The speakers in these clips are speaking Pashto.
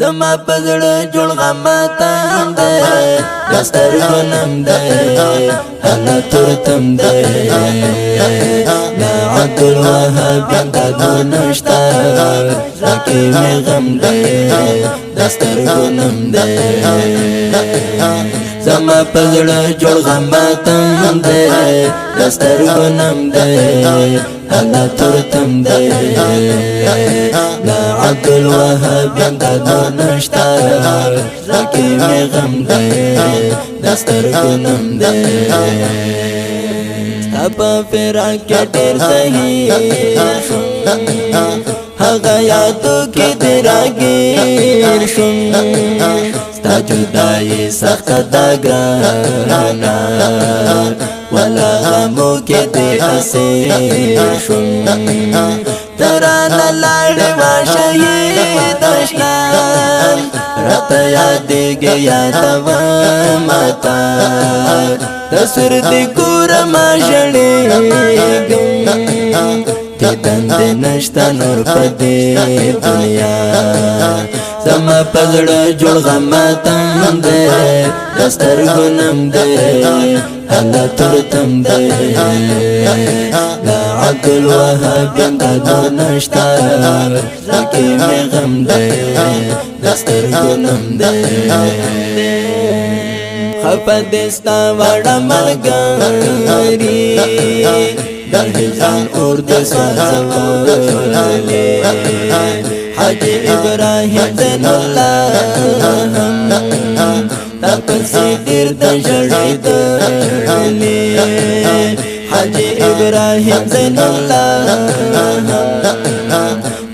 زما پزړه جوړ غماتم ده دستر ګنم ده انا ترتم ده نا عبد الوهاب دا نشتا زکی می غم ده دستر ګنم ده زما پزړه جوړ غماتم ده دستر ګنم ده انا ترتم ده نا عبد الوهاب دا نشتا زکی می غم ده دستر ګنم ده ستا فراق ډیر صحیح شوم هغه یادو کې دراګیر شوم ستا جدای سخت دا ګرانا ولا غمو کې دې اسیر شوم ترانه لاړې ما شهید اشکان راته یادېږي یادوه ماته تصویر دې ګوره ما ژړېږم ته دندې نشته نور په دې دنیا زما په زړه جوړ غماتم دی د سترګو نم دی الله ترتم دی دا عبد الوهاب دا نشته زکې مې غم دی د سترګو نم دی خفه دې ستا وړه ملګري در هجران اور د سوځولې حاجی ابراهیم زین الله تا پسې ډېر د ژړېدلې حاجی ابراهیم زین الله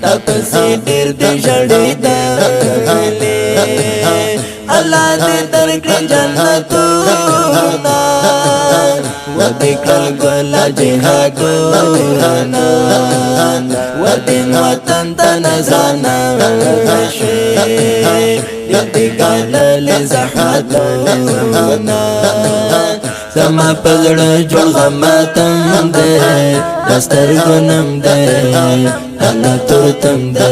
تا پسې ډېر د ژړېدلې الله دې درکړي جنتونه ودکل گلا جهادونا ودین وطن تنزانا شوی یدگال لزحمتونا زما پزړه جوړ غماتم ده دستر ګنم ده انا ترتم ده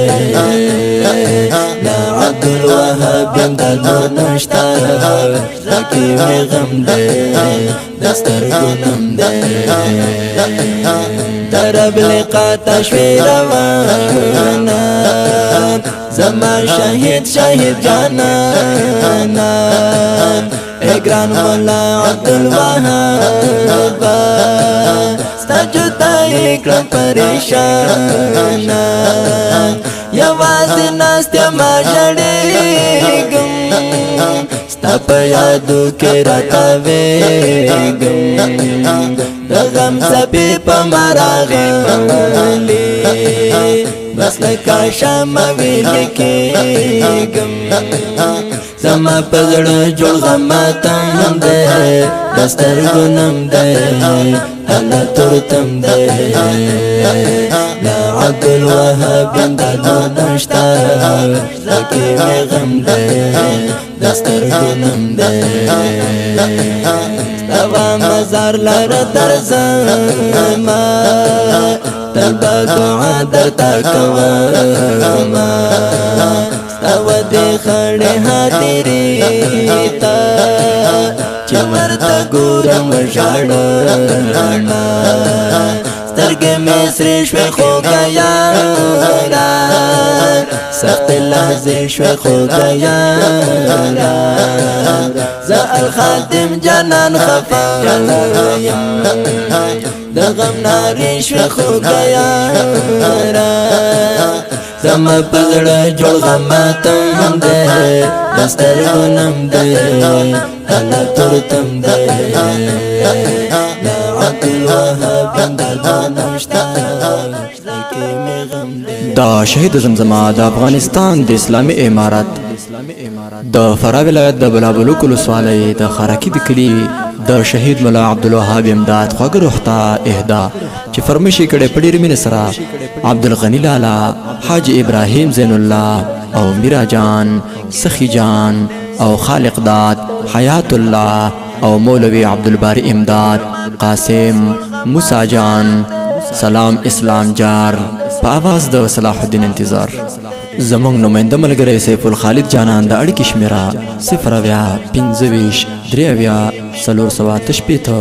نا عبد الوهاب دا نشتا زکی می غم ده دستر ګنم ده درب لقاتا شوی روانا زما شهید جانانا اگران مولا عبد الوهاب ستا جدائی کړم پریشانا یوازې ناست یم ژړېږم ستا په یادو کې راتاوېږم د غم څپې په ما راغلې بس لکه شمع ویلې کېږم زما په زړه جوړ غماتم دی د سترګو نم دی الله ترتم دی نا عبد الوهاب دا نشتا زکې مې غم دی د سترګو نم دی ستا مزار لره درځمه تل به دعا درته کومه ستا ودې خړې هدیرې ته چې ورته ګورم ژړنا سترګې مې سرې شوې خوږه یاره سخت لحظې شوې خوږه یاره زه الخادم جانان خفه یم د غم نارې شوې خوږه یاره زما په زړه جوړ غماتم دی د سترګو نم دی الله ترتم دی نا عبد الوهاب دا نشتا زکې مې غم دی دا شهید زمزمه د افغانستان د اسلامي امارت د فراه ولایت د بلابلوک ولسوالۍ د خارکي د کلي د شهید مولا عبدالوهاب امداد خواږه روح ته اهدا چې فرمایش یې کړی په ډېرې مینې سره عبدالغني لالا حاجي ابراهیم زین الله او میرا جان سخی جان او خالق داد حیات الله او مولوی عبدالباری امداد قاسم موسی جان سلام اسلام جار په आवाज د صلاح الدین انتظار زمونږ نماینده ملګری سیف الخالد جانان د اړیکې شمیره 0 25 23 4 4 شپېته